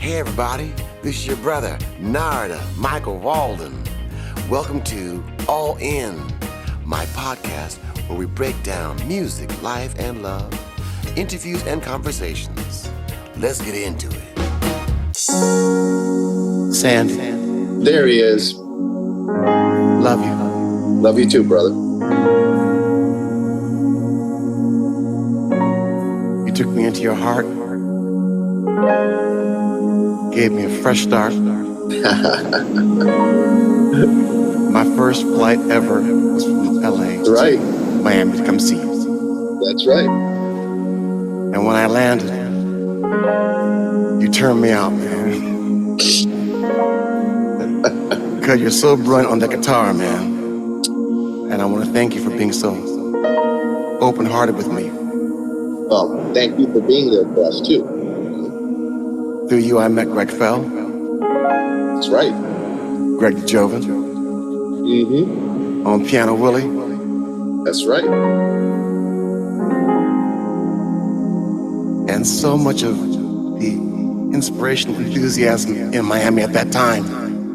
Hey everybody, this is your brother, Narada, Michael Walden. Welcome to All In, my podcast where we break down music, life, and love, interviews and conversations. Let's get into it. Sandy. There he is. Love you. Love you too, brother. You took me into your heart. Gave me a fresh start. My first flight ever was from LA That's right. to Miami to come see you. That's right. And when I landed, you turned me out, man. Because you're so brilliant on the guitar, man. And I want to thank you for being so open-hearted with me. Well, thank you for being there for us too. Through you, I met Greg Fell. That's right. Greg Jovan. Mm-hmm. On Piano Willie. That's right. And so much of the inspiration and enthusiasm in Miami at that time.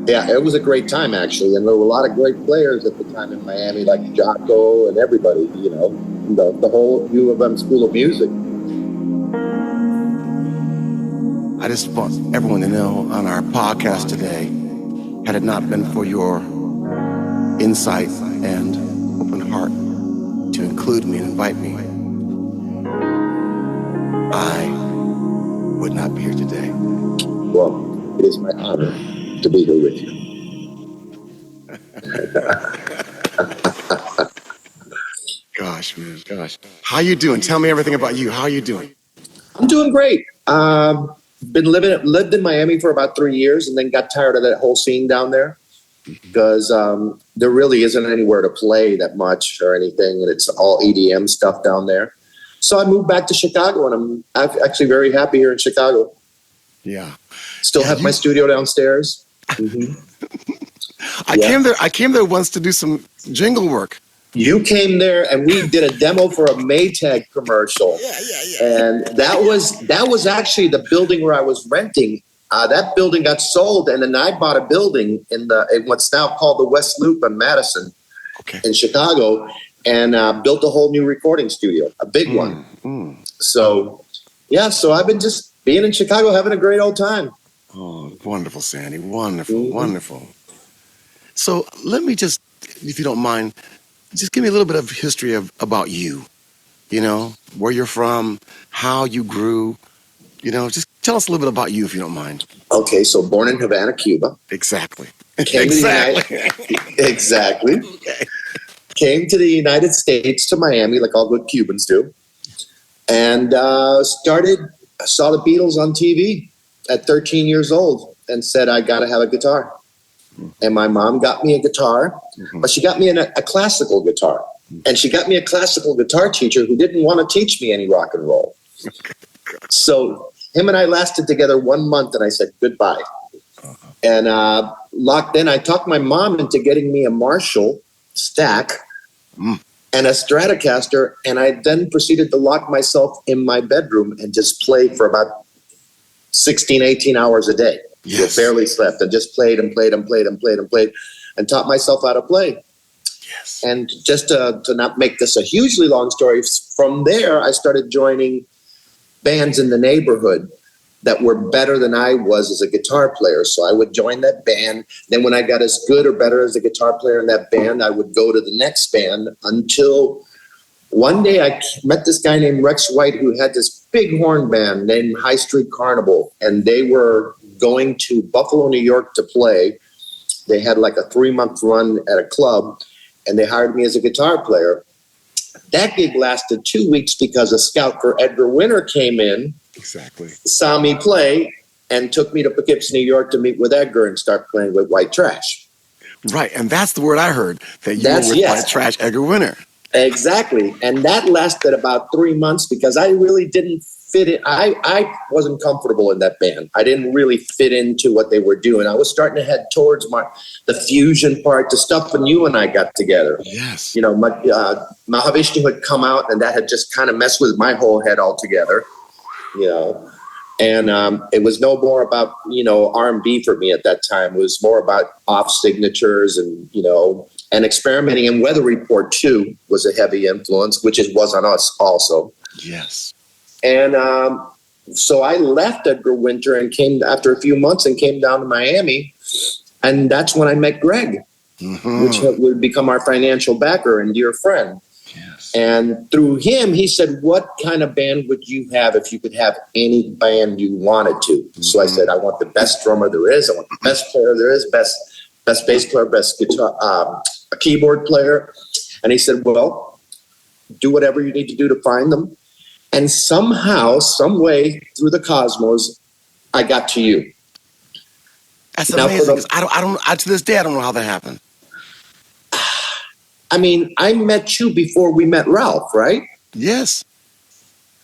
Yeah, it was a great time, actually. And there were a lot of great players at the time in Miami, like Jocko and everybody, you know, the whole U of M School of Music. I just want everyone to know on our podcast today, had it not been for your insight and open heart to include me and invite me, I would not be here today. Well, it is my honor to be here with you. Gosh, man, gosh. How you doing? Tell me everything about you. How are you doing? I'm doing great. Lived in Miami for about 3 years and then got tired of that whole scene down there because there really isn't anywhere to play that much or anything, and it's all EDM stuff down there. So I moved back to Chicago, and I'm actually very happy here in Chicago. Yeah. Still have my studio downstairs. Mm-hmm. I came there once to do some jingle work. You came there and we did a demo for a Maytag commercial. Yeah. And that was actually the building where I was renting. That building got sold, and then I bought a building in what's now called the West Loop on Madison in Chicago, and built a whole new recording studio, a big one. So I've been just being in Chicago, having a great old time. Oh, wonderful, Sandy. Wonderful. So let me just, if you don't mind, just give me a little bit of history about you. You know, where you're from, how you grew. You know, just tell us a little bit about you, if you don't mind. Okay, so born in Havana, Cuba. Exactly. Exactly. Okay. Came to the United States, to Miami, like all good Cubans do. And saw the Beatles on TV at 13 years old and said, I got to have a guitar. And my mom got me a guitar, but she got me a classical guitar. And she got me a classical guitar teacher who didn't want to teach me any rock and roll. So him and I lasted together 1 month, and I said goodbye. And locked in, I talked my mom into getting me a Marshall stack and a Stratocaster, and I then proceeded to lock myself in my bedroom and just play for about 16, 18 hours a day. Yes. Barely slept, and just played and taught myself how to play. Yes. And just to not make this a hugely long story, from there I started joining bands in the neighborhood that were better than I was as a guitar player. So I would join that band. Then when I got as good or better as a guitar player in that band, I would go to the next band until one day I met this guy named Rex White who had this big horn band named High Street Carnival, and they were going to Buffalo, New York to play. They had like a 3-month run at a club, and they hired me as a guitar player. That gig lasted 2 weeks because a scout for Edgar Winter came in, saw me play, and took me to Poughkeepsie, New York to meet with Edgar and start playing with White Trash. Right, and that's the word I heard, that you were with White Trash, Edgar Winter. Exactly, and that lasted about 3 months because I really didn't fit in. I wasn't comfortable in that band. I didn't really fit into what they were doing. I was starting to head towards the fusion part, the stuff when you and I got together. Yes. You know, Mahavishnu had come out, and that had just kind of messed with my whole head altogether. You know, And it was no more about, R&B for me at that time. It was more about off signatures and, and experimenting. And Weather Report, too, was a heavy influence, which it was on us also. Yes. And so I left Edgar Winter and came after a few months and came down to Miami. And that's when I met Greg, which would become our financial backer and dear friend. Yes. And through him, he said, what kind of band would you have if you could have any band you wanted to? So I said, I want the best drummer there is. I want the best player there is, best bass player, best guitar, a keyboard player. And he said, well, do whatever you need to do to find them. And somehow, some way through the cosmos, I got to you. That's amazing. 'Cause I to this day, I don't know how that happened. I mean, I met you before we met Ralph, right? Yes.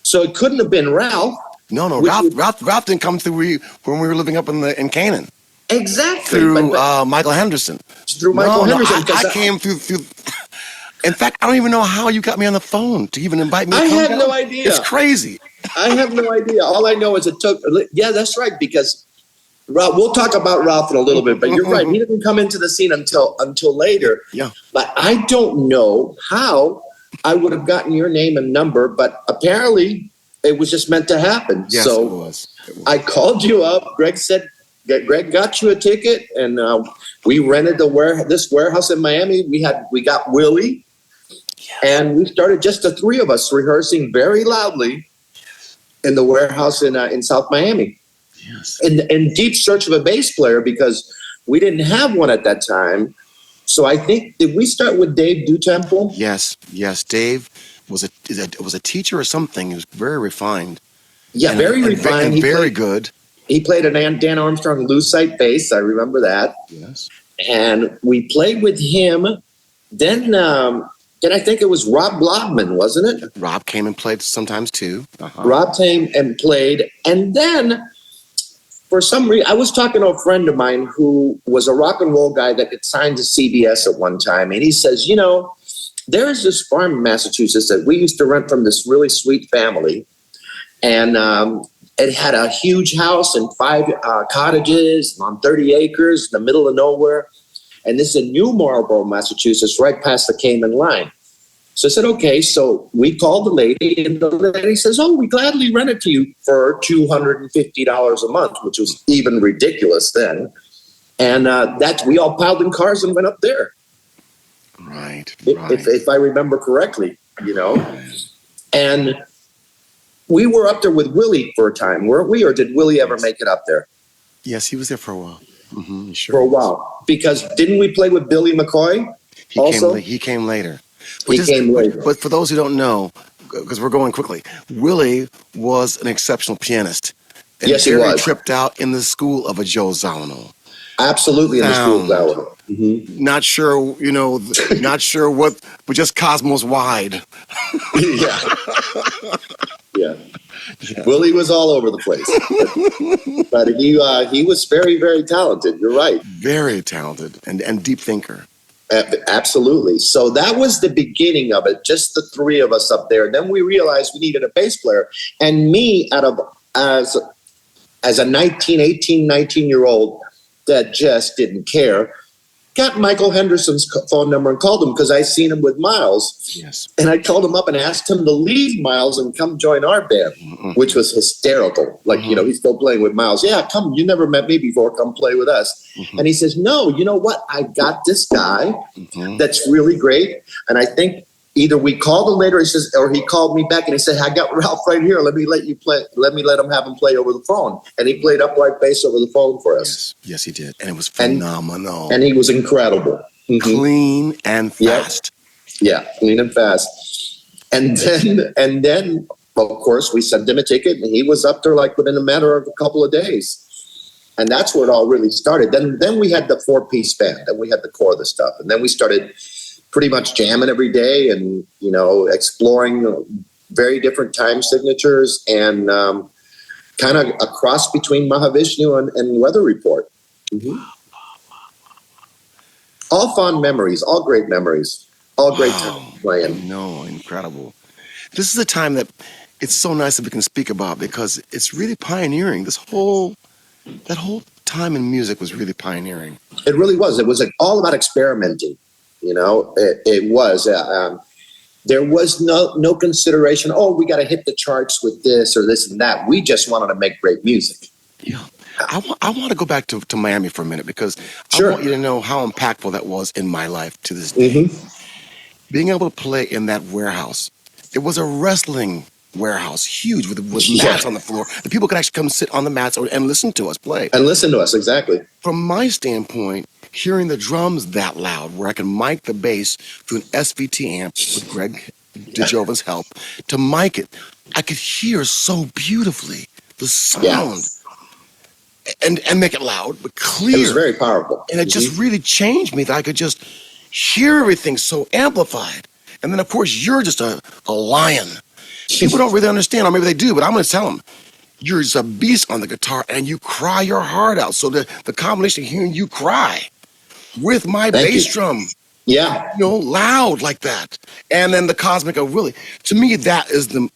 So it couldn't have been Ralph. No. Ralph didn't come through when we were living up in Canaan. Exactly. Through Michael Henderson. Through Michael Henderson. I came through. In fact, I don't even know how you got me on the phone to even invite me. I have no idea. It's crazy. I have no idea. All I know is it took. Yeah, that's right. Because Ralph, we'll talk about Ralph in a little bit, but you're right. He didn't come into the scene until later. Yeah. But I don't know how I would have gotten your name and number, but apparently it was just meant to happen. Yes, so it was. I called you up. Greg Greg got you a ticket, and we rented this warehouse in Miami. We got Willie, and we started just the three of us rehearsing very loudly in the warehouse in South Miami. Yes. In deep search of a bass player because we didn't have one at that time. So I think, did we start with Dave Dutemple? Yes. Dave was a teacher or something. He was very refined. Yeah, very refined. And very good. He played a Dan Armstrong Lucite bass. I remember that. Yes. And we played with him. Then I think it was Rob Blogman, wasn't it? Rob came and played sometimes too. Rob came and played. And then for some reason, I was talking to a friend of mine who was a rock and roll guy that got signed to CBS at one time. And he says, there is this farm in Massachusetts that we used to rent from this really sweet family. And it had a huge house and 5 cottages on 30 acres in the middle of nowhere. And this is in New Marlborough, Massachusetts, right past the Cayman line. So I said, okay. So we called the lady, and the lady says, oh, we gladly rent it to you for $250 a month, which was even ridiculous then. And we all piled in cars and went up there. Right. If I remember correctly, And we were up there with Willie for a time, weren't we? Or did Willie ever make it up there? Yes, he was there for a while. Sure. For a while. Because didn't we play with Billy McCoy also? He came later. But for those who don't know, because we're going quickly, Willie was an exceptional pianist. And yes, he was. Tripped out in the school of a Joe Zawinul. Absolutely, in the school of Zawinul. Mm-hmm. Not sure, not sure what, but just cosmos wide. Yeah. Willie was all over the place, but he was very, very talented. You're right. Very talented and deep thinker. Absolutely. So that was the beginning of it, just the three of us up there. Then we realized we needed a bass player. And me, as a 18, 19-year-old that just didn't care, got Michael Henderson's phone number and called him because I seen him with Miles. Yes. And I called him up and asked him to leave Miles and come join our band, which was hysterical. Like, he's still playing with Miles. Yeah, come. You never met me before. Come play with us. And he says, no, you know what? I got this guy that's really great. And I think either we called him later, or he called me back and he said, I got Ralph right here. Let me let him have him play over the phone. And he played upright bass over the phone for us. Yes, he did. And it was phenomenal. And he was incredible. Clean and fast. Yeah, clean and fast. And then, of course, we sent him a ticket and he was up there like within a matter of a couple of days. And that's where it all really started. Then we had the 4-piece band. Then we had the core of the stuff. And then we started pretty much jamming every day and, exploring very different time signatures and kind of a cross between Mahavishnu and Weather Report. All fond memories, all great memories, all great time playing. No, incredible. This is a time that it's so nice that we can speak about, because it's really pioneering. That whole time in music was really pioneering. It really was. It was like all about experimenting. You know, it was. There was no consideration. Oh, we got to hit the charts with this or this and that. We just wanted to make great music. Yeah. I want to go back to Miami for a minute, because Sure. I want you to know how impactful that was in my life to this day. Being able to play in that warehouse. It was a wrestling warehouse, huge, with mats on the floor. The people could actually come sit on the mats and listen to us play. And listen to us, exactly. From my standpoint, hearing the drums that loud, where I can mic the bass through an SVT amp with Greg DeJova's help to mic it, I could hear so beautifully the sound and make it loud but clear. It was very powerful. And it just really changed me, that I could just hear everything so amplified. And then, of course, you're just a lion. People don't really understand, or maybe they do, but I'm going to tell them. You're just a beast on the guitar, and you cry your heart out. So the combination of hearing you cry with my bass drum, loud like that, and then the cosmic of Willie, to me, that is the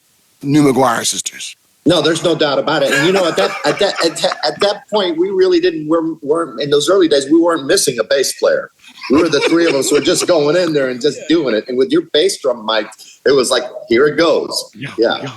new McGuire sisters. No, there's no doubt about it. And you know, at that point, we really weren't in those early days. We weren't missing a bass player. We were the three of us who were just going in there and just doing it. And with your bass drum mic, it was like, here it goes. Yeah.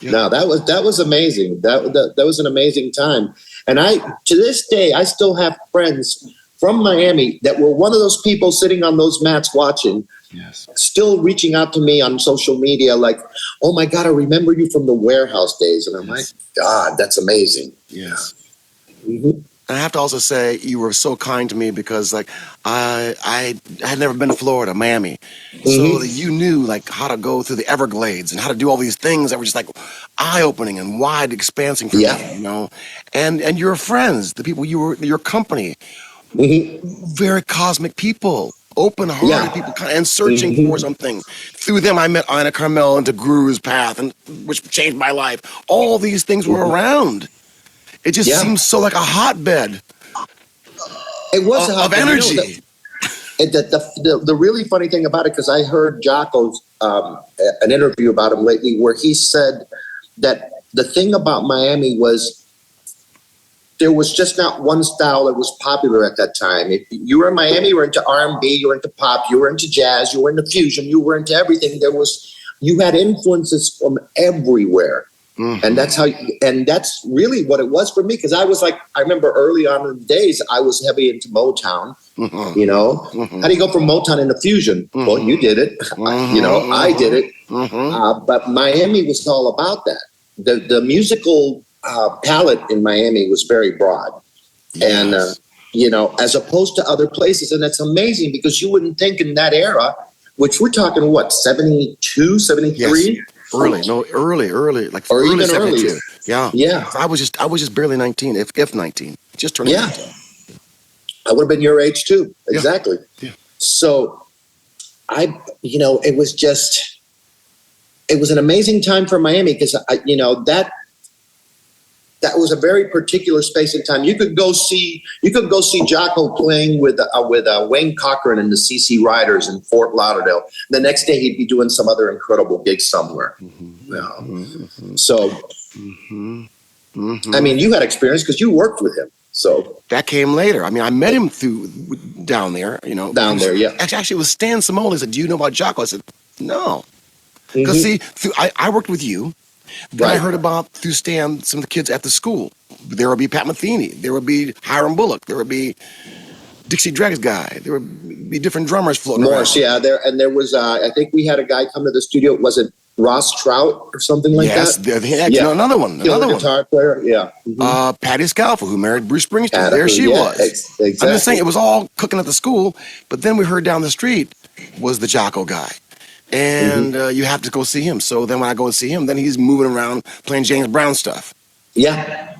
No, that was amazing. That was an amazing time. And to this day, I still have friends from Miami that were one of those people sitting on those mats watching. Yes. Still reaching out to me on social media like, oh my God, I remember you from the warehouse days. And I'm like, God, that's amazing. Yes. Mm-hmm. And I have to also say, you were so kind to me, because like I had never been to Florida, Miami. So that you knew like how to go through the Everglades and how to do all these things that were just like eye-opening and wide expansing for me, you know. And your friends, the people your company, very cosmic people. Open-hearted people, and searching for something. Through them, I met Ina Carmel into Guru's Path, which changed my life. All these things were around. It just seems so like a hotbed. It was of energy. The really funny thing about it, because I heard Jocko's an interview about him lately, where he said that the thing about Miami was, there was just not one style that was popular at that time. If you were in Miami, you were into R&B, you were into pop, you were into jazz, you were into fusion, you were into everything. You had influences from everywhere. And that's really what it was for me. Because I was like, I remember early on in the days, I was heavy into Motown, you know. How do you go from Motown into fusion? Well, you did it. You know, I did it. But Miami was all about that. The musical palette in Miami was very broad. And, you know, as opposed to other places. And it's amazing, because you wouldn't think in that era, which we're talking, what, 72, 73? Yes. Early, like or early even 72. earlier. Yeah. I was just barely 19, if 19, just turning 19. I would have been your age too. Exactly. Yeah. So it was an amazing time for Miami, because that was a very particular space and time. You could go see Jocko playing with Wayne Cochran and the CC Riders in Fort Lauderdale. The next day he'd be doing some other incredible gig somewhere. So, I mean, you had experience because you worked with him. So that came later. I mean, I met him down there. You know, down there. Yeah. Actually, it was Stan Simone. He said, "Do you know about Jocko?" I said, "No," because I worked with you. Then I heard about, through Stan, some of the kids at the school. There would be Pat Metheny. There would be Hiram Bullock. There would be Dixie Dregs guy. There would be different drummers floating Morris, around. There was, I think we had a guy come to the studio. Was it Ross Trout or something like that? Yes, another one. Guitar player, Patti Scalfa, who married Bruce Springsteen. There she was. Exactly. I'm just saying, it was all cooking at the school, but then we heard down the street was the Jocko guy. And you have to go see him. So then when I go and see him, then he's moving around playing James Brown stuff. Yeah.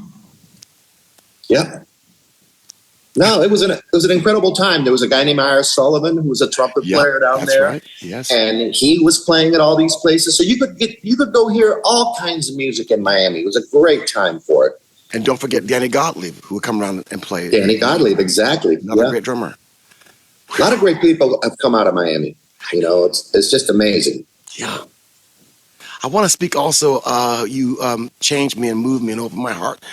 No, it was an incredible time. There was a guy named Ira Sullivan who was a trumpet player down there. Right. Yes. And he was playing at all these places. So you could go hear all kinds of music in Miami. It was a great time for it. And don't forget Danny Gottlieb, who would come around and play. Danny Gottlieb, exactly. Another great drummer. A lot of great people have come out of Miami. You know, it's just amazing. Yeah. I want to speak also. You changed me and moved me and opened my heart.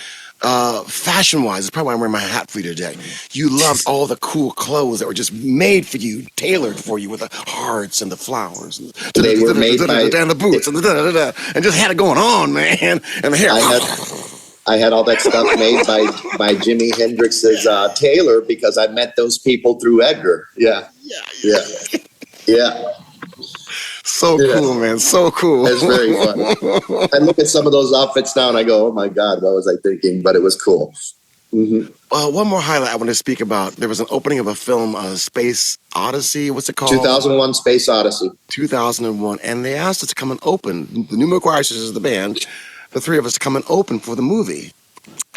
Fashion-wise, it's probably why I'm wearing my hat for you today. You loved all the cool clothes that were just made for you, tailored for you with the hearts and the flowers, and They were made by and the boots and just had it going on, man. And the hair. I had all that stuff made by Jimi Hendrix's tailor because I met those people through Edgar. Yeah. So cool, man. So cool. It's very fun. I look at some of those outfits now and I go, oh my God, what was I thinking? But it was cool. Mm-hmm. One more highlight I want to speak about. There was an opening of a film, Space Odyssey. What's it called? 2001 Space Odyssey. 2001. And they asked us to come and open, the new Guitarist is the band, the three of us to come and open for the movie.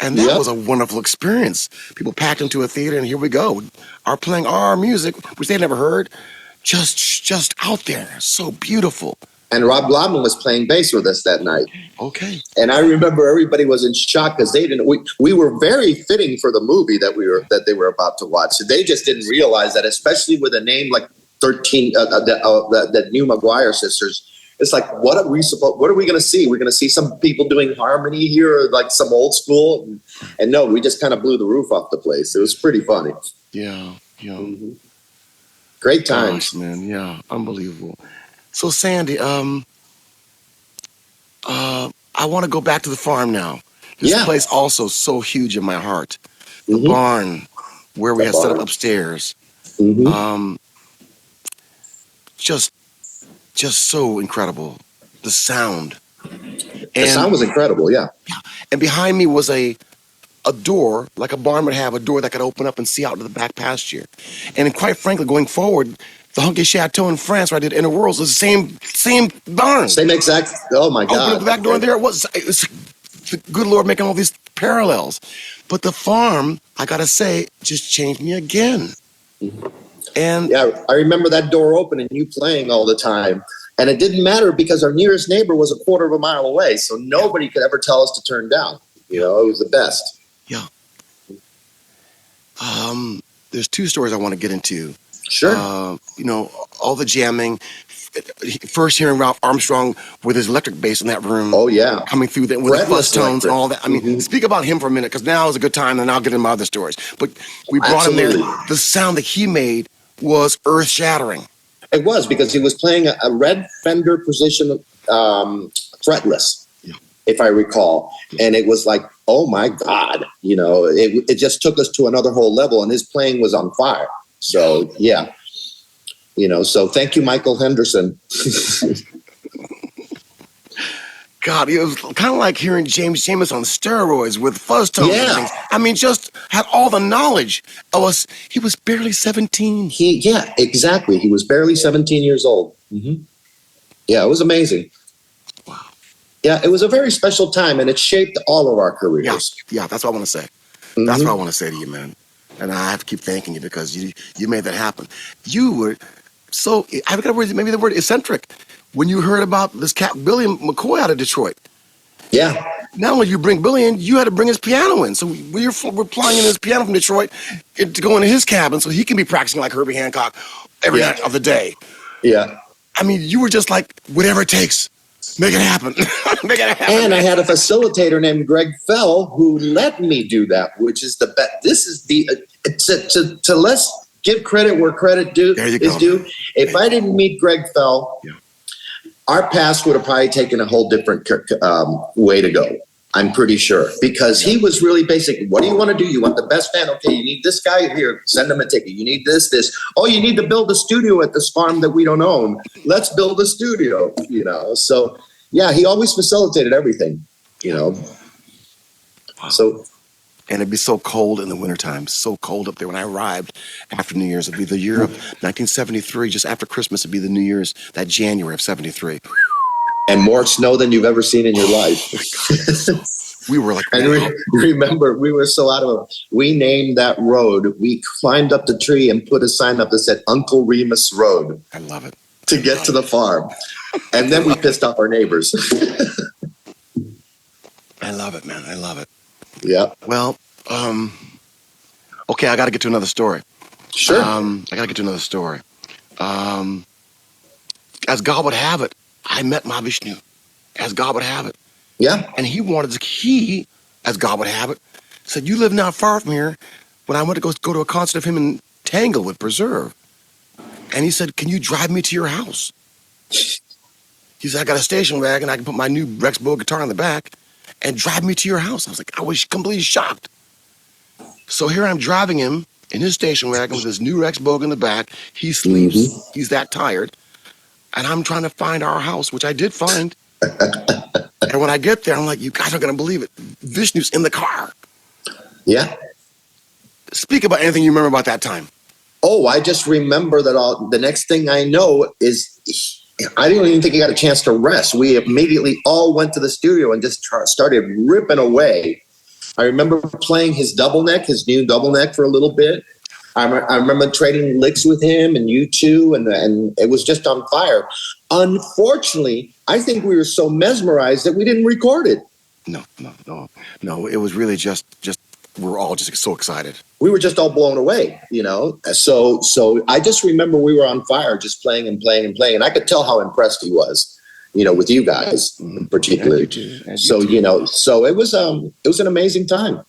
And that was a wonderful experience. People packed into a theater, and here we go. Are playing our music, which they never heard, just out there. So beautiful. And Rob Glodman was playing bass with us that night. Okay. And I remember everybody was in shock because they didn't. We were very fitting for the movie that they were about to watch. So they just didn't realize that, especially with a name like 13, the new Maguire sisters. It's like, what are we going to see? We're going to see some people doing harmony here, or like some old school. And no, we just kind of blew the roof off the place. It was pretty funny. Yeah. Mm-hmm. Great times. Gosh, man. Yeah, unbelievable. So, Sandy, I want to go back to the farm now. This place also so huge in my heart. The barn where we had set up upstairs. Mm-hmm. Just so incredible. The sound. The sound was incredible, yeah. And behind me was a door, like a barn would have, a door that could open up and see out to the back pasture. And quite frankly, going forward, the Hunky Chateau in France, where I did Inner Worlds, was the same barn. Same exact. Oh my God! Open up the back door, and there it was. It was the good Lord making all these parallels. But the farm, I gotta say, just changed me again. And yeah, I remember that door open and you playing all the time. And it didn't matter because our nearest neighbor was a quarter of a mile away, so nobody could ever tell us to turn down. You know, it was the best. Yeah. There's two stories I want to get into. Sure. All the jamming. First hearing Ralph Armstrong with his electric bass in that room. Oh, yeah. Coming through that with the fuzz tones and all that. I mean, speak about him for a minute, because now is a good time, and I'll get into my other stories. But we brought him there. The sound that he made was earth-shattering. It was, because he was playing a red Fender Precision fretless, if I recall. And it was like, oh, my God. You know, it just took us to another whole level, and his playing was on fire. So, yeah. You know, so thank you, Michael Henderson. God, it was kind of like hearing James James on steroids with fuzz tones and things. I mean, just had all the knowledge of us. He was barely 17. Yeah, exactly. He was barely 17 years old. Mm-hmm. Yeah, it was amazing. Wow. Yeah, it was a very special time, and it shaped all of our careers. Yeah, that's what I want to say. Mm-hmm. That's what I want to say to you, man. And I have to keep thanking you, because you made that happen. You were so, I've got maybe the word eccentric. When you heard about this cat, Billy McCoy out of Detroit. Yeah. Not only you bring Billy in, you had to bring his piano in. So we're flying in his piano from Detroit to go into his cabin so he can be practicing like Herbie Hancock every night of the day. Yeah. I mean, you were just like, whatever it takes, make it happen. Make it happen. And I had a facilitator named Greg Fell who let me do that, which is the best. This is the, to let's give credit where credit is due. If I didn't meet Greg Fell, our past would have probably taken a whole different way to go. I'm pretty sure, because he was really basic. What do you want to do? You want the best fan? Okay, you need this guy here. Send him a ticket. You need this. Oh, you need to build a studio at this farm that we don't own. Let's build a studio. You know, so yeah, he always facilitated everything. You know, so. And it'd be so cold in the wintertime, so cold up there. When I arrived after New Year's, it'd be the year of 1973, just after Christmas, it'd be the New Year's, that January of 73. And more snow than you've ever seen in your life. We were like, and remember, we were so out of it. We named that road. We climbed up the tree and put a sign up that said Uncle Remus Road. I love it. To get to the farm. And then we pissed off our neighbors. I love it, man. I love it. Yeah. Well, okay, I got to get to another story. Sure. I got to get to another story. As God would have it, I met Mahavishnu as God would have it. Yeah. And he, as God would have it, said, you live not far from here. When I went to go to a concert of him in Tanglewood Preserve. And he said, can you drive me to your house? He said, I got a station wagon. I can put my new Rex Bow guitar in the back and drive me to your house. I was completely shocked. So here I'm driving him in his station wagon with his new Rex Bow in the back. He sleeps. Mm-hmm. He's that tired. And I'm trying to find our house, which I did find. And when I get there, I'm like, you guys aren't going to believe it. Vishnu's in the car. Yeah. Speak about anything you remember about that time. Oh, I just remember that the next thing I know is I didn't even think he got a chance to rest. We immediately all went to the studio and just started ripping away. I remember playing his new double neck for a little bit. I remember trading licks with him and you two, and it was just on fire. Unfortunately, I think we were so mesmerized that we didn't record it. No. It was really just we're all just so excited. We were just all blown away, So I just remember we were on fire, just playing and playing and playing, and I could tell how impressed he was, with you guys particularly. So it was an amazing time.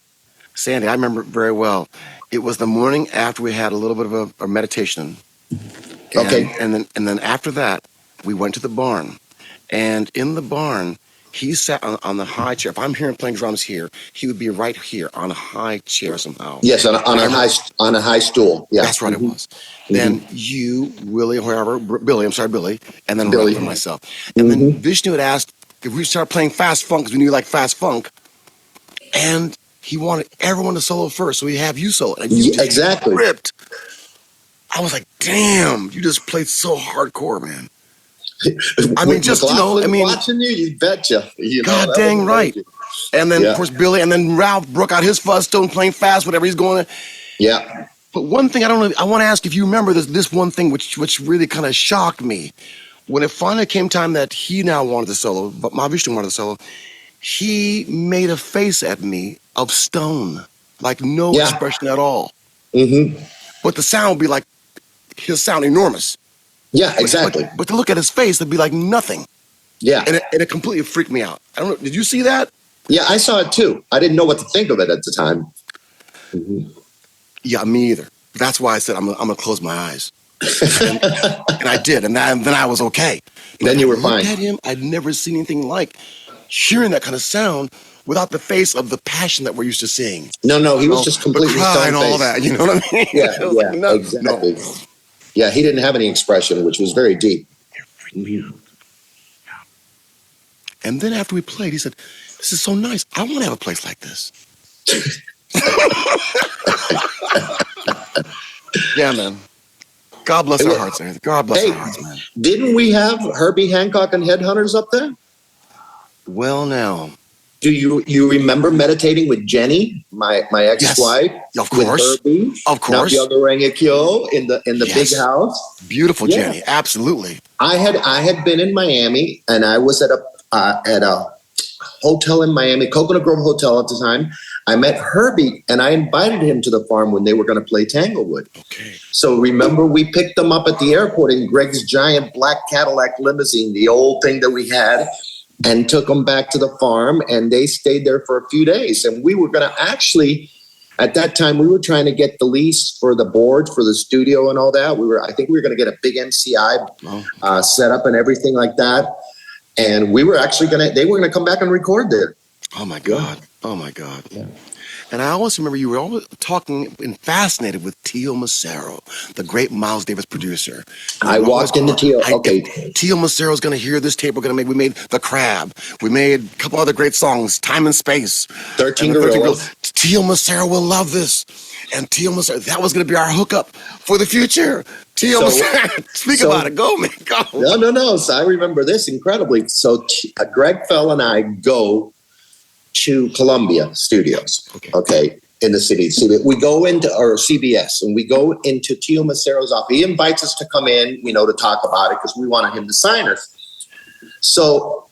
Sandy, I remember it very well. It was the morning after we had a little bit of a meditation. Okay. And then after that, we went to the barn. And in the barn, he sat on the high chair. If I'm here and playing drums here, he would be right here on a high chair somehow. Yes, on a high stool. Yeah. That's right, it was. Then you, Willie, Billy, and then Billy and myself. And then Vishnu had asked if we started playing fast funk, because we knew you liked fast funk. And he wanted everyone to solo first, so he'd have you solo. And you just ripped. I was like, damn, you just played so hardcore, man. I mean, just, watching you betcha. God dang right. And then, of course, Billy, and then Ralph broke out his fuzz stone playing fast, whatever he's going to. Yeah. But one thing I want to ask if you remember this one thing which really kind of shocked me. When it finally came time that he now wanted to solo, but Mahavishnu wanted to solo, he made a face at me of stone, like no expression at all. Mm-hmm. But the sound would be like his sound enormous. Yeah, exactly. But to look at his face, it'd be like nothing. Yeah. And it completely freaked me out. I don't know. Did you see that? Yeah, I saw it too. I didn't know what to think of it at the time. Mm-hmm. Yeah, me either. That's why I said I'm gonna close my eyes. and I did, and then I was okay. But then you were fine. At him, I'd never seen anything like hearing that kind of sound without the face of the passion that we're used to seeing. No, he was just completely stone-faced. And all that, you know what I mean? Yeah, exactly. No. Yeah, he didn't have any expression, which was very deep. And then after we played, he said, "This is so nice. I want to have a place like this." Yeah, man. God bless our hearts, man. God bless our hearts, man. Didn't we have Herbie Hancock and Headhunters up there? Well, now. Do you remember meditating with Jenny, my ex-wife? Yes, of course. With Herbie? Of course. In the big house. Beautiful Jenny, absolutely. I had been in Miami, and I was at a hotel in Miami, Coconut Grove Hotel at the time. I met Herbie, and I invited him to the farm when they were going to play Tanglewood. Okay. So remember, we picked them up at the airport in Greg's giant black Cadillac limousine, the old thing that we had, and took them back to the farm, and they stayed there for a few days. And we were going to actually, at that time, we were trying to get the lease for the board for the studio and all that. I think we were going to get a big MCI set up and everything like that. And we were actually they were going to come back and record there. Oh my God. Oh my God. Yeah. And I always remember you were always talking and fascinated with Tio Macero, the great Miles Davis producer. I walked into Tio. Okay. Tio Macero's going to hear this tape. We made The Crab. We made a couple other great songs, Time and Space. 13 Gorillas. Tio Macero will love this. And Tio Macero, that was going to be our hookup for the future. Tio Macero, speak about it. Go, man, go. No. So I remember this incredibly. So Greg Fell and I go to Columbia Studios, okay, in the city. We go into, or CBS, and we go into Tio Macero's office. He invites us to come in, to talk about it because we wanted him to sign us. So,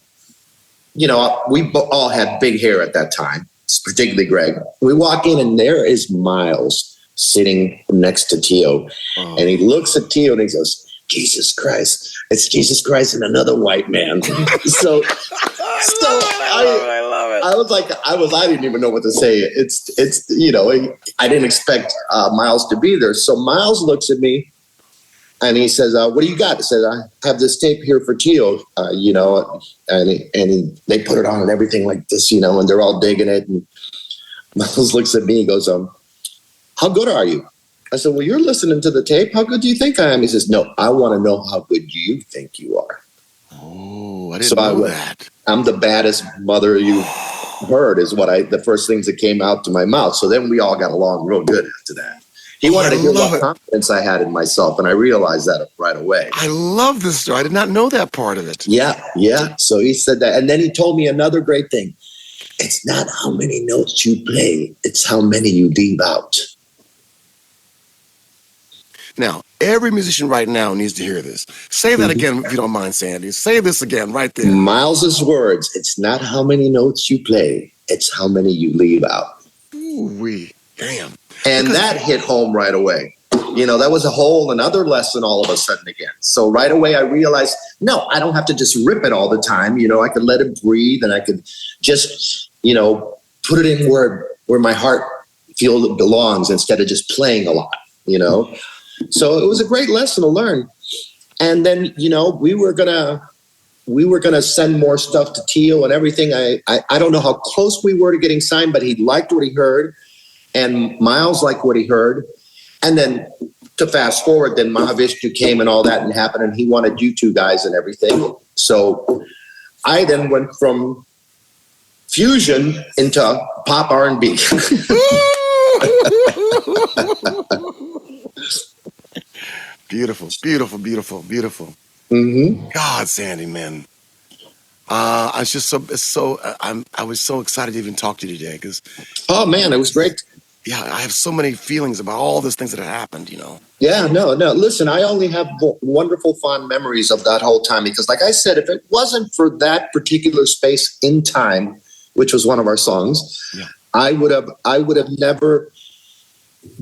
we all had big hair at that time, particularly Greg. We walk in, and there is Miles sitting next to Tio. And he looks at Tio and he goes, Jesus Christ, it's Jesus Christ and another white man. So I love it. I didn't even know what to say. It's I didn't expect Miles to be there. So Miles looks at me and he says, "What do you got?" I said, "I have this tape here for Tio, they put it on and everything like this, and they're all digging it." And Miles looks at me and goes, "How good are you?" I said, "Well, you're listening to the tape. How good do you think I am?" He says, "No, I want to know how good you think you are." Oh, I didn't know that. "I'm the baddest mother you heard," is the first things that came out to my mouth. So then we all got along real good after that. He wanted to hear what confidence I had in myself, and I realized that right away. I love this story. I did not know that part of it. Yeah. So he said that. And then he told me another great thing. It's not how many notes you play, it's how many you leave out. Now, every musician right now needs to hear this. Say that again, if you don't mind, Sandy. Say this again right there. Miles's words, it's not how many notes you play, it's how many you leave out. Ooh-wee. Damn. And that hit home right away. That was a whole another lesson all of a sudden again. So right away I realized, no, I don't have to just rip it all the time. I could let it breathe, and I could just, put it in where my heart feels it belongs instead of just playing a lot, So it was a great lesson to learn. And then, we were gonna send more stuff to Tio and everything. I don't know how close we were to getting signed, but he liked what he heard, and Miles liked what he heard. And then to fast forward, then Mahavishnu came and all that and happened, and he wanted you two guys and everything. So I then went from fusion into pop R&B. Beautiful, beautiful, beautiful, beautiful. Mm-hmm. God, Sandy, man. I was just I was so excited to even talk to you today because. Oh man, it was great. Yeah, I have so many feelings about all these things that have happened, Yeah, no. Listen, I only have wonderful, fond memories of that whole time because, like I said, if it wasn't for that particular space in time, which was one of our songs, yeah. I would have never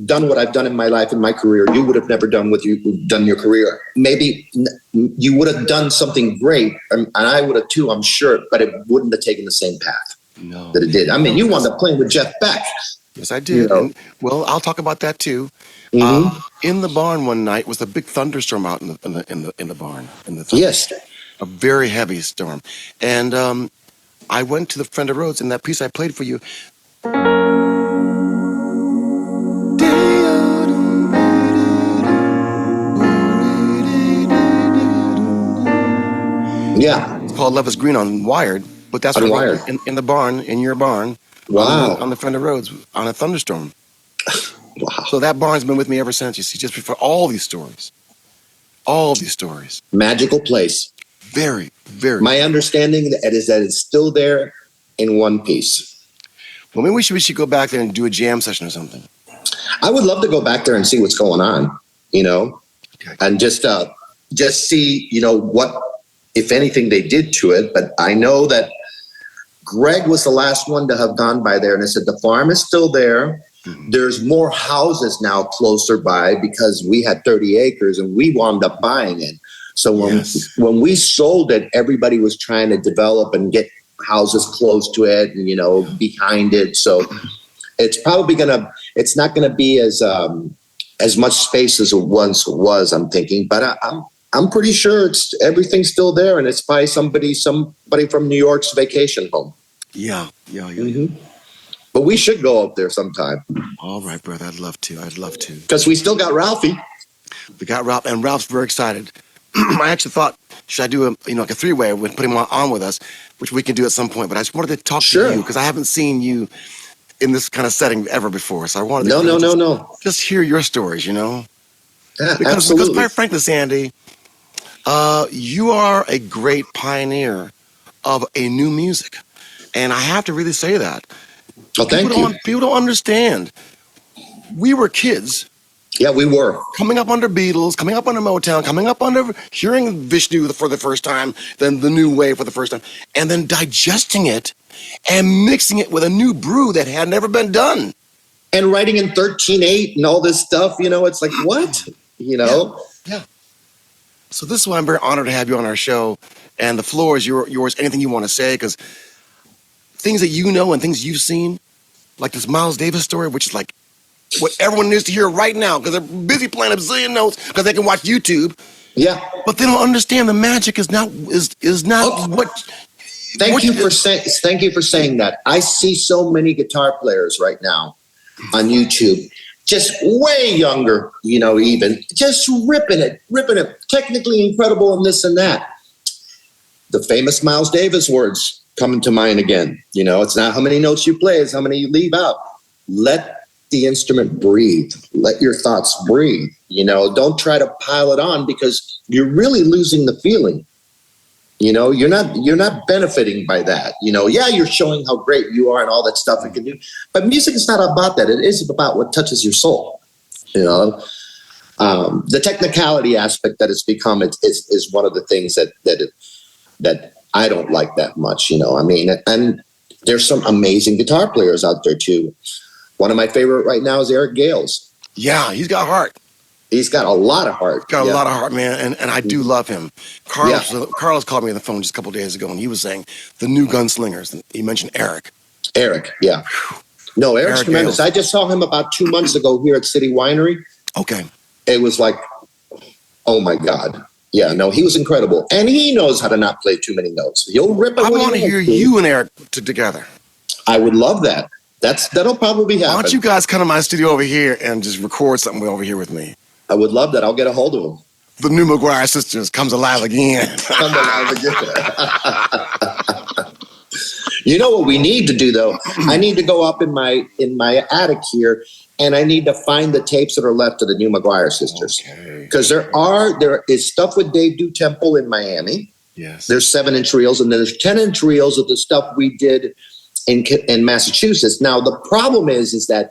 done what I've done in my life, in my career. You would have never done what you've done in your career. Maybe you would have done something great, and I would have too, I'm sure, but it wouldn't have taken the same path that it did. I mean, you wound up playing with Jeff Beck. Yes, I did. And, well, I'll talk about that too. Mm-hmm. In the barn one night was a big thunderstorm out in the barn. Yes, a very heavy storm, and I went to the Friend of Rhodes, and that piece I played for you. Yeah, it's called "Love Is Green" on Wired, but that's Wired. In the barn, in your barn. Wow. On the Friend of Rhodes on a thunderstorm. Wow. So that barn's been with me ever since, you see, just for all these stories. All these stories. Magical place. Very, very. My understanding is that it's still there in one piece. Well, maybe we should go back there and do a jam session or something. I would love to go back there and see what's going on, Okay. and just see, what, if anything, they did to it. But I know that Greg was the last one to have gone by there, and I said the farm is still there. Mm-hmm. There's more houses now closer by because we had 30 acres and we wound up buying it. So when we sold it, everybody was trying to develop and get houses close to it and, behind it. So it's probably it's not going to be as much space as it once was, I'm thinking, but I'm pretty sure everything's still there, and it's by somebody from New York's vacation home. Yeah. Mm-hmm. But we should go up there sometime. All right, brother. I'd love to. Because we still got Ralphie. We got Ralph, and Ralph's very excited. I actually thought, should I do like a three-way with put him on with us, which we can do at some point. But I just wanted to talk to you because I haven't seen you in this kind of setting ever before. So I wanted to just hear your stories, Yeah, because absolutely. Quite frankly, Sandy, you are a great pioneer of a new music. And I have to really say that. Oh, thank you. People don't understand. We were kids. Yeah, we were. Coming up under Beatles, coming up under Motown, coming up under hearing Vishnu for the first time, then the new wave for the first time, and then digesting it and mixing it with a new brew that had never been done. And writing in 13/8 and all this stuff, it's like, what? Yeah. So this is why I'm very honored to have you on our show, and the floor is yours. Anything you want to say, because things that you know and things you've seen, like this Miles Davis story, which is like what everyone needs to hear right now, because they're busy playing a bazillion notes because they can watch YouTube. Yeah. But they don't understand the magic is not what. Thank you for saying that. I see so many guitar players right now on YouTube, just way younger, even just ripping it, technically incredible and this and that. The famous Miles Davis words coming to mind again. It's not how many notes you play, it's how many you leave out. Let the instrument breathe. Let your thoughts breathe. Don't try to pile it on, because you're really losing the feeling. You're not benefiting by that. Yeah, you're showing how great you are and all that stuff you can do. But music is not about that. It is about what touches your soul. The technicality aspect that it's become is one of the things that I don't like that much. And there's some amazing guitar players out there too. One of my favorite right now is Eric Gales. Yeah, he's got heart. He's got a lot of heart. Got a lot of heart, man, and I do love him. Carlos called me on the phone just a couple of days ago, and he was saying the new gunslingers. And he mentioned Eric. Yeah. No, Eric's tremendous. Gales. I just saw him about 2 months ago here at City Winery. Okay. It was like, oh my God. Yeah, no, he was incredible. And he knows how to not play too many notes. He'll rip it. I want to hear you and Eric together. I would love that. That'll probably happen. Why don't you guys come to my studio over here and just record something over here with me? I would love that. I'll get a hold of them. The new McGuire Sisters comes alive again. You know what we need to do, though? I need to go up in my attic here, and I need to find the tapes that are left of the new McGuire Sisters. Because there is stuff with Dave DuTemple in Miami. Yes. There's 7-inch reels, and then there's 10-inch reels of the stuff we did in Massachusetts. Now, the problem is that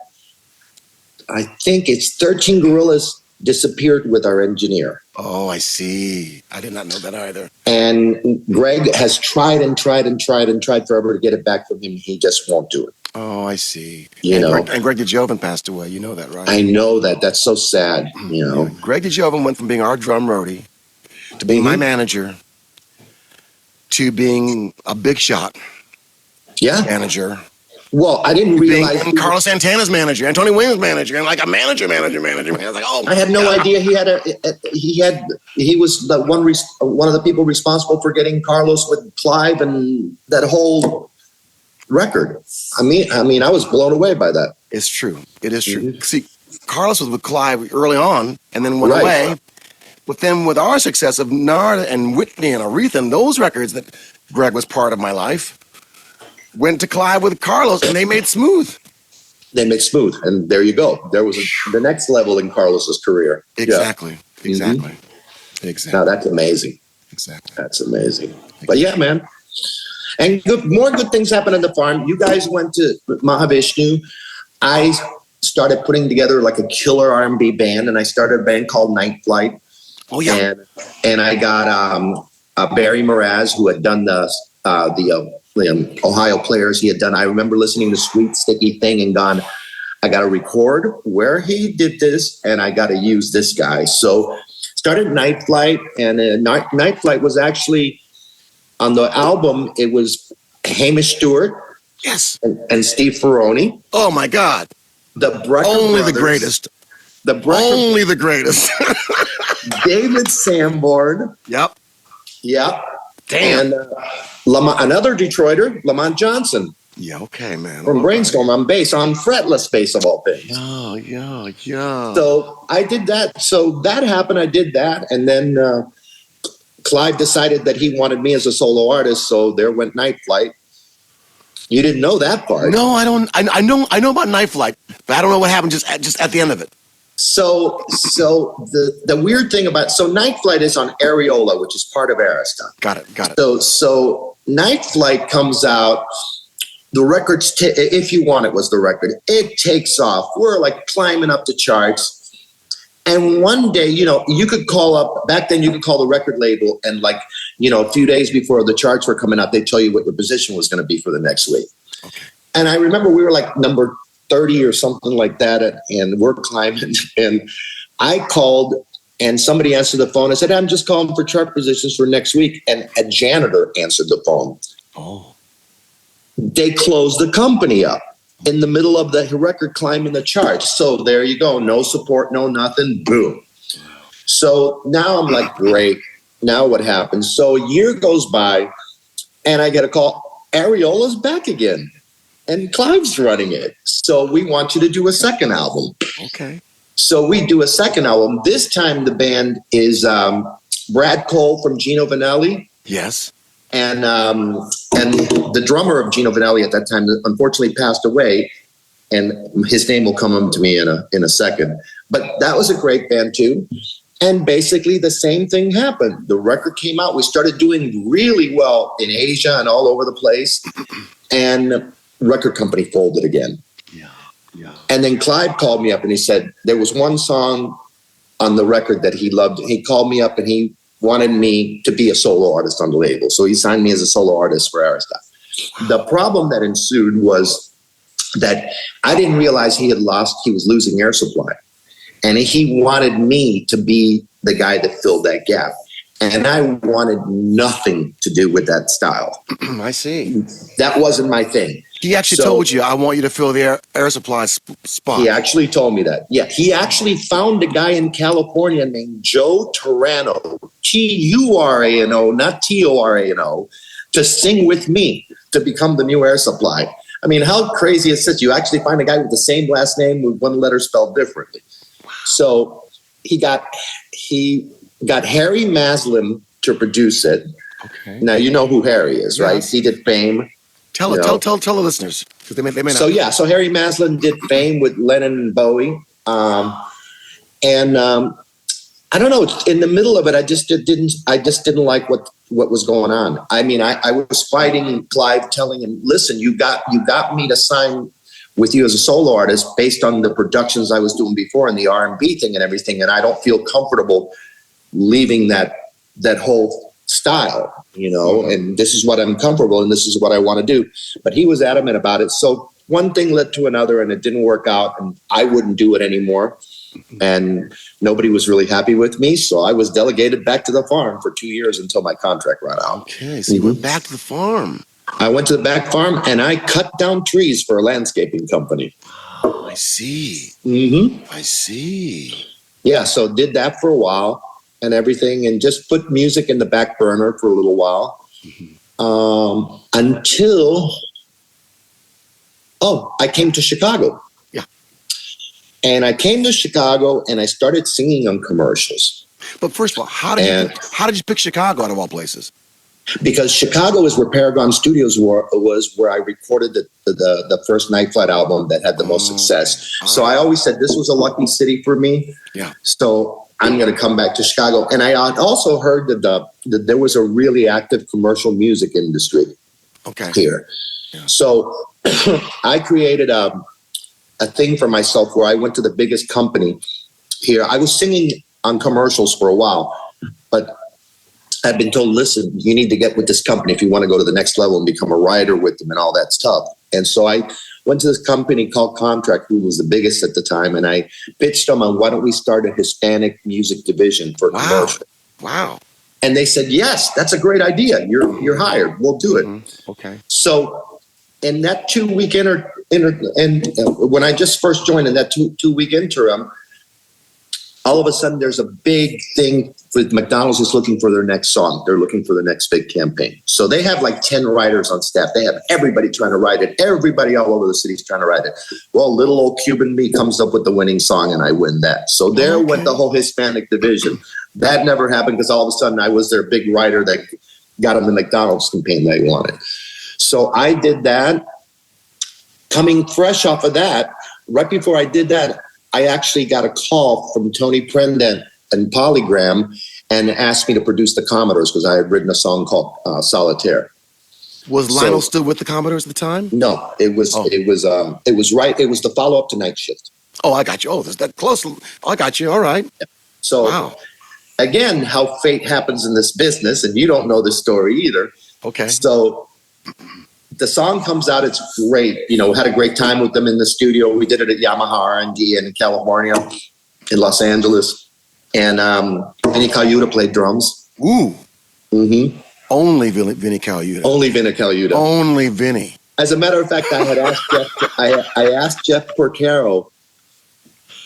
I think it's 13 Gorillas disappeared with our engineer. Oh, I see. I did not know that either. And Greg has tried forever to get it back from him. He just won't do it. Oh, I see. And Greg DeJoven passed away. You know that, right? I know that. That's so sad. Greg DeJoven went from being our drum roadie to being my manager to being a big shot manager. Well, I didn't realize Carlos Santana's manager, and Tony Williams' manager, and like a manager. I was like, oh, I had no idea he was the one of the people responsible for getting Carlos with Clive and that whole record. I mean, I was blown away by that. It's true. It is true. See, Carlos was with Clive early on, and then went away. But then with our success of Narada and Whitney and Aretha and those records that Greg was part of my life, went to Clive with Carlos, and they made Smooth. And there you go. There was the next level in Carlos's career. Exactly. Exactly. Now that's amazing. Exactly. That's amazing. But yeah, man. And more good things happen on the farm. You guys went to Mahavishnu. I started putting together like a killer R&B band, and I started a band called Night Flight. Oh yeah. And I got Barry Mraz, who had done the Ohio Players. He had done. I remember listening to Sweet Sticky Thing and gone, I got to record where he did this, and I got to use this guy. So started Night Flight, and Night Flight was actually on the album. It was Hamish Stewart, yes, and Steve Ferroni. Oh my God, the Brucker only brothers, the greatest. The Brucker, only the greatest. David Sanborn. Yep. Damn. And another Detroiter, Lamont Johnson. Yeah, okay, man. From Brainstorm on bass, on fretless bass of all things. Yeah. So I did that. So that happened. I did that. And then Clive decided that he wanted me as a solo artist. So there went Night Flight. You didn't know that part. No, I don't. I know about Night Flight, but I don't know what happened just at the end of it. So the weird thing about Night Flight is on Areola, which is part of Arista. Got it. So Night Flight comes out. The record's If You Want It was the record. It takes off. We're like climbing up the charts. And one day, you could call up. Back then, you could call the record label, and a few days before the charts were coming out, they tell you what your position was going to be for the next week. Okay. And I remember we were like number 30 or something like that, and we're climbing. And I called And somebody answered the phone. I said, I'm just calling for chart positions for next week. And a janitor answered the phone. Oh. They closed the company up in the middle of the record climbing the charts. So there you go. No support, no nothing. Boom. So now I'm like, great. Now what happens? So a year goes by and I get a call. Ariola's back again. And Clive's running it. So we want you to do a second album. Okay. So we do a second album. This time the band is Brad Cole from Gino Vanelli. Yes. And the drummer of Gino Vanelli at that time, unfortunately, passed away. And his name will come to me in a second. But that was a great band too. And basically the same thing happened. The record came out. We started doing really well in Asia and all over the place. And record company folded again. Yeah. And then Clive called me up and he said there was one song on the record that he loved. He called me up and he wanted me to be a solo artist on the label. So he signed me as a solo artist for Arista. The problem that ensued was that I didn't realize he was losing air supply. And he wanted me to be the guy that filled that gap. And I wanted nothing to do with that style. I see. That wasn't my thing. He actually told you, I want you to fill the air supply spot. He actually told me that. Yeah. He actually found a guy in California named Joe Torano, Turano, not Torano, to sing with me to become the new air supply. I mean, how crazy is this? You actually find a guy with the same last name with one letter spelled differently. So he got Harry Maslin to produce it. Okay. Now you know who Harry is, right? Yes. He did Fame. Tell the listeners because they may not. So Harry Maslin did Fame with Lennon and Bowie, and I don't know. In the middle of it, I just didn't like what was going on. I mean, I was fighting Clive, telling him, "Listen, you got me to sign with you as a solo artist based on the productions I was doing before and the R&B thing and everything, and I don't feel comfortable leaving that whole style, and this is what I'm comfortable and this is what I want to do." But he was adamant about it. So one thing led to another and it didn't work out and I wouldn't do it anymore. And nobody was really happy with me. So I was delegated back to the farm for 2 years until my contract ran out. Okay. So you went back to the farm. I went to the back farm and I cut down trees for a landscaping company. Oh, I see. Mm-hmm. I see. Yeah. So did that for a while and everything and just put music in the back burner for a little while. Until I came to Chicago. Yeah. And I came to Chicago and I started singing on commercials. But first of all, how did you pick Chicago out of all places? Because Chicago is where Paragon Studios was where I recorded the first Night Flight album that had the most success. So I always said this was a lucky city for me. Yeah. So I'm going to come back to Chicago. And I also heard that there was a really active commercial music industry here. Yeah. So I created a thing for myself where I went to the biggest company here. I was singing on commercials for a while, but I've been told, listen, you need to get with this company if you want to go to the next level and become a writer with them and all that stuff. And so I went to this company called Contract, who was the biggest at the time, and I pitched them on why don't we start a Hispanic music division for commercial. Wow. And they said, yes, that's a great idea. You're hired. We'll do it. Mm-hmm. Okay. So in that 2-week when I just first joined in that two-week interim, all of a sudden there's a big thing with McDonald's is looking for their next song. They're looking for the next big campaign. So they have like 10 writers on staff. They have everybody trying to write it. Everybody all over the city is trying to write it. Well, little old Cuban me comes up with the winning song and I win that. So there went the whole Hispanic division. That never happened because all of a sudden I was their big writer that got them the McDonald's campaign they wanted. So I did that. Coming fresh off of that, right before I did that, I actually got a call from Tony Prendent and Polygram and asked me to produce the Commodores because I had written a song called Solitaire. Was Lionel still with the Commodores at the time? No, it was the follow-up to Night Shift. Oh, I got you. Oh, is that close? I got you. All right. Yeah. So again, how fate happens in this business, and you don't know the story either. Okay. So the song comes out, it's great. Had a great time with them in the studio. We did it at Yamaha R&D in California, in Los Angeles. And Vinny Colaiuta played drums. Ooh. Mm-hmm. Only Vinny Colaiuta. Only Vinny Colaiuta. Only Vinny. As a matter of fact, I had asked Jeff. I asked Jeff Porcaro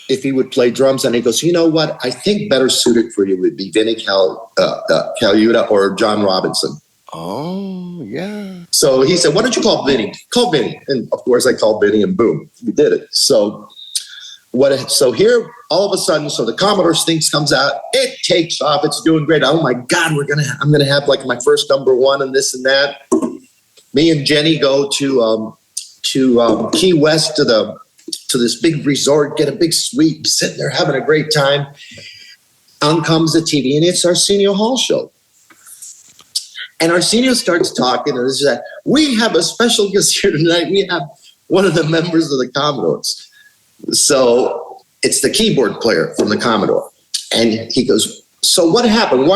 if he would play drums, and he goes, "You know what? I think better suited for you would be Vinny Colaiuta or John Robinson." Oh, yeah. So he said, "Why don't you call Vinny? Call Vinny." And of course, I called Vinny, and boom, we did it. So here, all of a sudden, so the Commodore's things comes out. It takes off. It's doing great. Oh my God, I'm gonna have like my first number one and this and that. Me and Jenny go to Key West to this big resort, get a big suite, sitting there having a great time. On comes the TV, and it's Arsenio Hall show. And Arsenio starts talking, and it's like, "We have a special guest here tonight. We have one of the members of the Commodores." So it's the keyboard player from the Commodore. And he goes, "So what happened?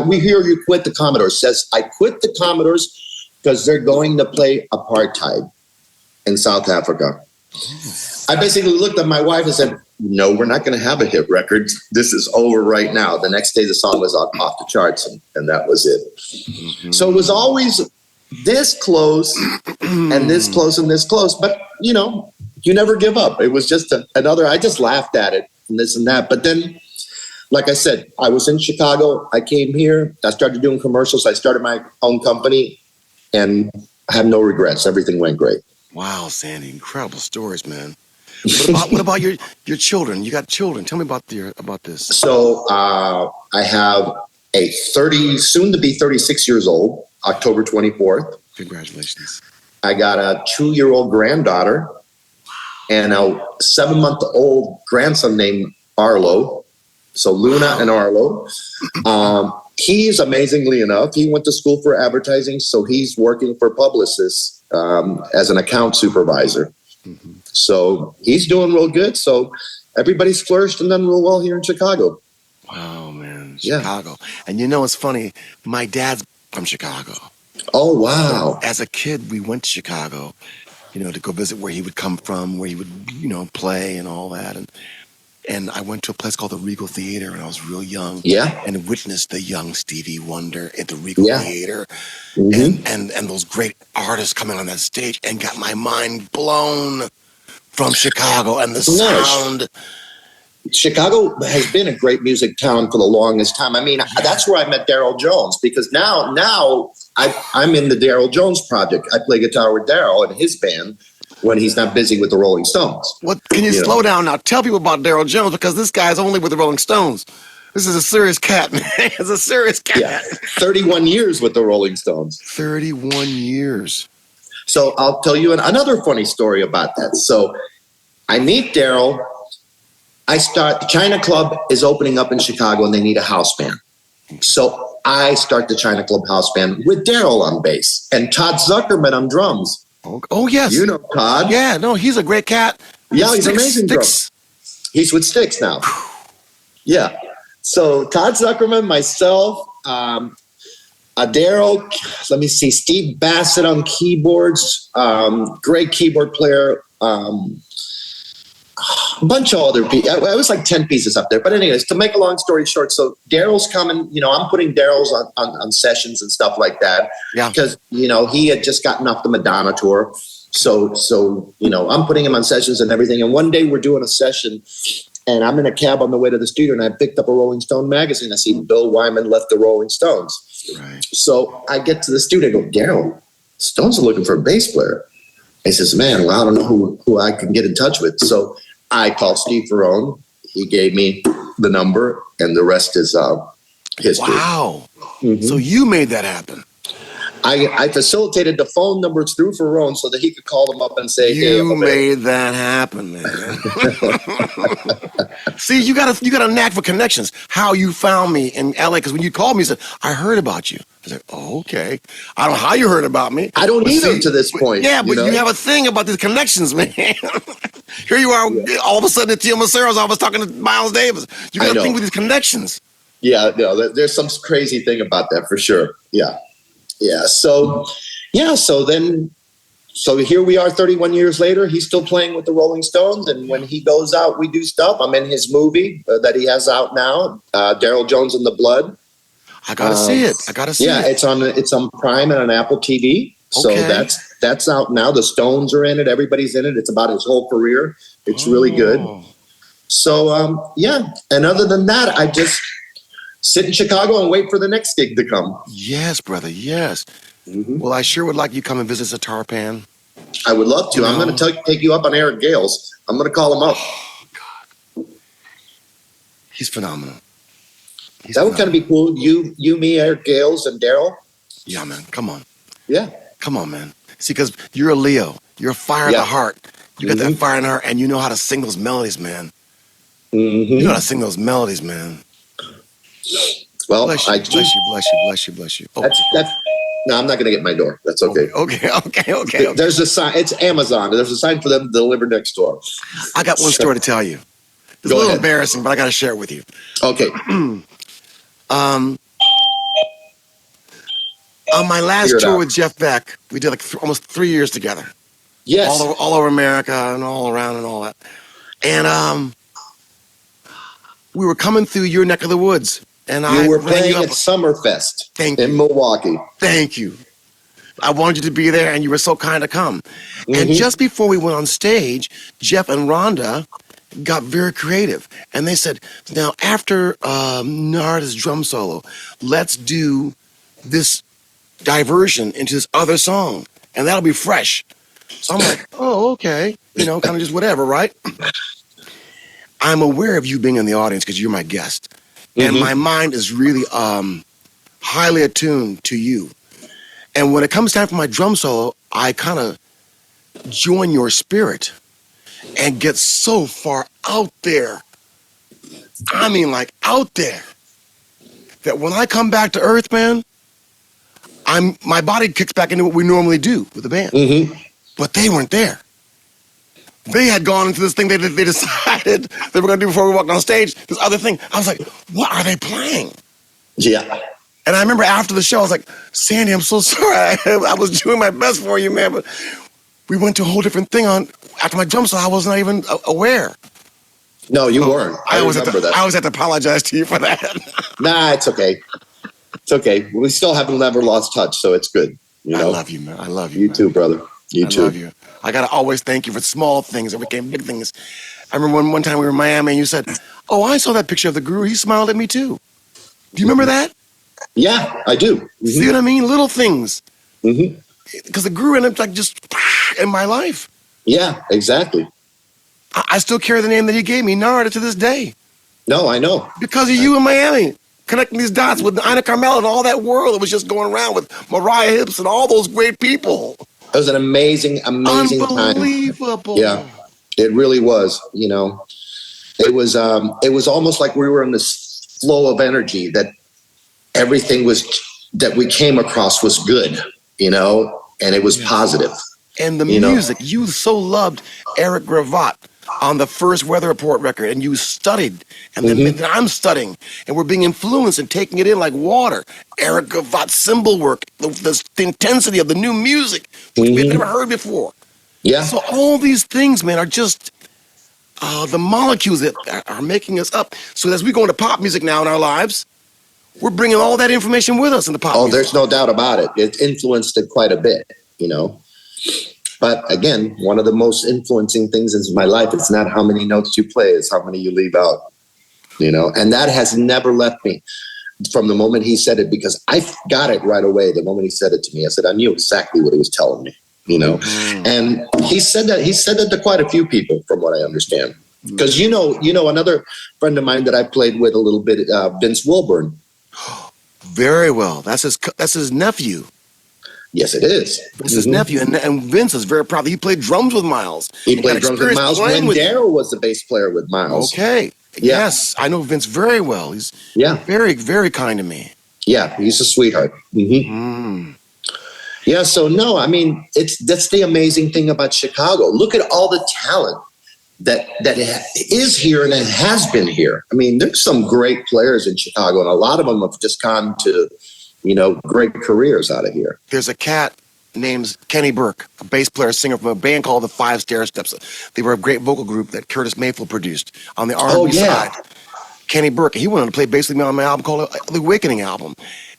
We hear you quit the Commodores." Says, "I quit the Commodores because they're going to play apartheid in South Africa." I basically looked at my wife and said, "No, we're not going to have a hit record. This is over right now." The next day, the song was off the charts, and that was it. Mm-hmm. So it was always this close and this close and this close. But, you never give up. It was just I just laughed at it and this and that. But then, like I said, I was in Chicago. I came here. I started doing commercials. I started my own company, and I have no regrets. Everything went great. Wow, Sandy, incredible stories, man. What about your children? You got children. Tell me about this. So I have a soon to be 36 years old, October 24th. Congratulations. I got a 2-year-old granddaughter and a 7-month-old grandson named Arlo. So Luna and Arlo. He's, amazingly enough, he went to school for advertising, so he's working for Publicis as an account supervisor. Mm-hmm. So he's doing real good. So everybody's flourished and done real well here in Chicago. Wow, man. Chicago. Yeah. And it's funny, my dad's from Chicago. Oh, wow. So as a kid, we went to Chicago, to go visit where he would come from, where he would, play and all that. And I went to a place called the Regal Theater when I was real young. Yeah. And witnessed the young Stevie Wonder at the Regal Theater. Mm-hmm. And those great artists coming on that stage, and got my mind blown from Chicago and the sound. Chicago has been a great music town for the longest time. I mean, that's where I met Daryl Jones, because now I'm in the Daryl Jones project. I play guitar with Daryl and his band when he's not busy with the Rolling Stones. What? Can you slow down now? Tell people about Daryl Jones, because this guy's only with the Rolling Stones. This is a serious cat, man. It's a serious cat. Yeah, 31 years with the Rolling Stones. 31 years. So I'll tell you another funny story about that. So I meet Daryl. The China Club is opening up in Chicago, and they need a house band. So I start the China Club house band with Daryl on bass and Todd Zuckerman on drums. Oh, yes. You know Todd. Yeah, no, he's a great cat. Yeah, he's amazing drummer. He's with Styx now. Yeah. So Todd Zuckerman, myself, Daryl, let me see, Steve Bassett on keyboards, great keyboard player, a bunch of other people. It was like 10 pieces up there. But anyways, to make a long story short, so Daryl's coming, I'm putting Daryl's on sessions and stuff like that. Yeah. Because, he had just gotten off the Madonna tour. So I'm putting him on sessions and everything. And one day we're doing a session, and I'm in a cab on the way to the studio, and I picked up a Rolling Stone magazine. I see Bill Wyman left the Rolling Stones. Right. So I get to the studio, I go, "Daryl, Stones are looking for a bass player." He says, "Man, well, I don't know who I can get in touch with." So I called Steve Ferrone. He gave me the number, and the rest is history. Wow. Mm-hmm. So you made that happen. I facilitated the phone numbers through Ferrone so that he could call them up and say, "Hey, you made that happen, man." See, you got a knack for connections. How you found me in LA, because when you called me, you said, "I heard about you." I said, "Oh, okay." I don't know how you heard about me. I don't either to this point. Yeah, but you have a thing about these connections, man. Here you are, all of a sudden, at Tio Macero's office talking to Miles Davis. You got a thing with these connections. Yeah, no, there's some crazy thing about that for sure. Yeah. Yeah. So then So here we are 31 years later. He's still playing with the Rolling Stones. And when he goes out, we do stuff. I'm in his movie that he has out now, Daryl Jones and the Blood. I got to see it. Yeah, it's on Prime and on Apple TV. So that's out now. The Stones are in it. Everybody's in it. It's about his whole career. It's really good. So, yeah. And other than that, I just sit in Chicago and wait for the next gig to come. Yes, brother. Yes. Mm-hmm. Well, I sure would like you to come and visit Sitarpan. I would love to. I'm going to take you up on Eric Gales. I'm going to call him up. Oh, God. He's phenomenal. That would kind of be cool. You, me, Eric Gales, and Daryl. Yeah, man. Come on. Yeah. Come on, man. See, because you're a Leo. You're a fire in the heart. You got that fire in the heart, and you know how to sing those melodies, man. Mm-hmm. You know how to sing those melodies, man. Well, bless you. Oh, that's no, I'm not going to get my door. That's okay. Okay. There's a sign. It's Amazon. There's a sign for them to deliver next door. I got one story to tell you. It's a little embarrassing, but I got to share it with you. Okay. On my last tour with Jeff Beck, we did like almost 3 years together. Yes. All over America and all around and all that. And we were coming through your neck of the woods. And you were playing at Summerfest in Milwaukee. Thank you. I wanted you to be there, and you were so kind to come. Mm-hmm. And just before we went on stage, Jeff and Rhonda got very creative. And they said, now, after Narada's drum solo, let's do this diversion into this other song, and that'll be fresh. So I'm like, oh, okay. Kind of just whatever, right? I'm aware of you being in the audience because you're my guest. And my mind is really highly attuned to you. And when it comes time for my drum solo, I kind of join your spirit and get so far out there. I mean, like out there, that when I come back to earth, man, my body kicks back into what we normally do with the band. Mm-hmm. But they weren't there. They had gone into this thing they decided they were going to do before we walked on stage, this other thing. I was like, what are they playing? Yeah. And I remember after the show, I was like, Sandy, I'm so sorry. I was doing my best for you, man. But we went to a whole different thing after my drum solo. I was not even aware. No, you weren't. I remember that. I always have to apologize to you for that. Nah, it's okay. It's okay. We still haven't never lost touch, so it's good. I love you, man. I love you. You too, brother. You too. I love you. I got to always thank you for small things that became big things. I remember one time we were in Miami and you said, oh, I saw that picture of the guru. He smiled at me too. Do you remember that? Yeah, I do. Mm-hmm. See what I mean? Little things. Because the guru ended up like just in my life. Yeah, exactly. I still carry the name that he gave me, Narada, to this day. No, I know. Because of you in Miami. Connecting these dots with Ina Carmel and all that world that was just going around with Mariah Hips and all those great people. It was an amazing time. Unbelievable. Yeah, it really was. It was almost like we were in this flow of energy that everything that we came across was good, and it was positive. And the music, you so loved Eric Gravatt on the first Weather Report record, and you studied, and then I'm studying, and we're being influenced and taking it in like water. Eric Gravatt's cymbal work, the intensity of the new music, which we've never heard before. Yeah. So all these things, man, are just the molecules that are making us up. So as we go into pop music now in our lives, we're bringing all that information with us in the pop music. There's no doubt about it. It influenced it quite a bit, But again, one of the most influencing things in my life, it's not how many notes you play, it's how many you leave out, and that has never left me from the moment he said it, because I got it right away. The moment he said it to me, I said, I knew exactly what he was telling me, and he said that to quite a few people from what I understand. Because, another friend of mine that I played with a little bit, Vince Wilburn. Very well. That's his nephew. Yes, it is. It's his nephew, and Vince is very proud. He played drums with Miles. He played drums with Miles when Daryl was the bass player with Miles. Okay. Yeah. Yes, I know Vince very well. He's very, very kind to me. Yeah, he's a sweetheart. Yeah, so no, I mean, that's the amazing thing about Chicago. Look at all the talent that is here and it has been here. I mean, there's some great players in Chicago, and a lot of them have just gone to great careers out of here. There's a cat named Kenny Burke, a bass player, singer from a band called the Five Stair Steps. They were a great vocal group that Curtis Mayfield produced. On the R&B side, Kenny Burke, he went on to play bass with me on my album called The Awakening album.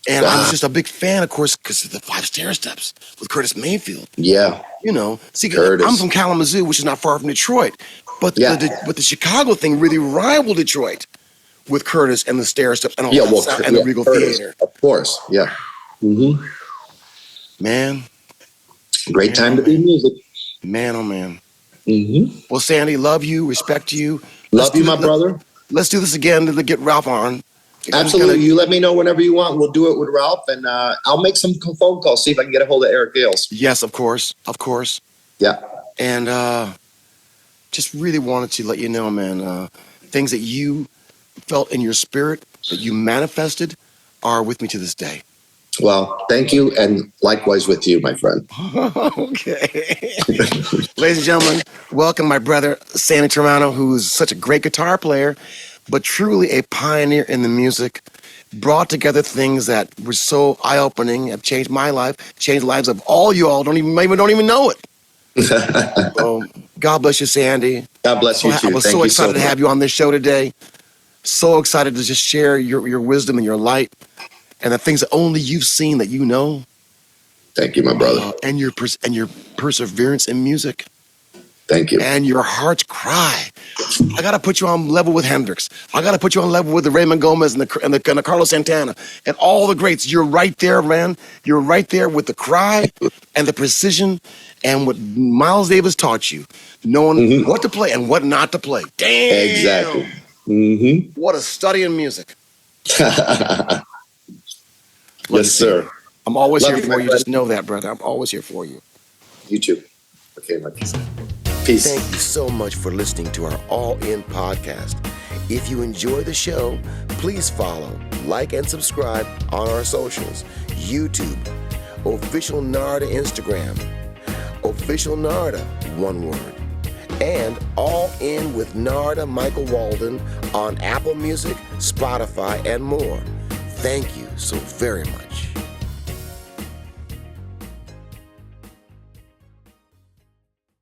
And I was just a big fan, of course, because of the Five Stair Steps with Curtis Mayfield. Yeah. You know, see, Curtis. I'm from Kalamazoo, which is not far from Detroit. But the Chicago thing really rivaled Detroit with Curtis and the Stair Steps and all that stuff, and the Regal Curtis, Theater. Of course, yeah. Mm-hmm. Man. Great time to be in music. Man, oh man. Mm-hmm. Well, Sandy, love you, respect you. Love you, my brother. Let's do this again to get Ralph on. Absolutely. You let me know whenever you want. We'll do it with Ralph, and I'll make some phone calls, see if I can get a hold of Eric Gales. Yes, of course. Of course. Yeah. And just really wanted to let you know, man, things that you felt in your spirit, that you manifested, are with me to this day. Well, thank you, and likewise with you, my friend. Okay. Ladies and gentlemen, welcome my brother, Sandy Torano, who's such a great guitar player, but truly a pioneer in the music, brought together things that were so eye-opening, have changed my life, changed the lives of all you all, don't even know it. So, God bless you, Sandy. God bless you, too. I was so excited to have you on this show today. So excited to just share your wisdom and your light and the things that only you've seen that you know. Thank you, my brother. And your perseverance in music. Thank you. And your heart's cry. I got to put you on level with Hendrix. I got to put you on level with the Raymond Gomez and the Carlos Santana and all the greats. You're right there, man. You're right there with the cry and the precision and what Miles Davis taught you, knowing what to play and what not to play. Damn. Exactly. Mm-hmm. What a study in music. Yes, sir. I'm always here for you. Just know that, brother. I'm always here for you. You too. Okay, my peace. Peace. Thank you so much for listening to our All In podcast. If you enjoy the show, please follow, like, and subscribe on our socials. YouTube, Official Narada Instagram, Official Narada, one word. And All In with Narada Michael Walden on Apple Music, Spotify, and more. Thank you so very much.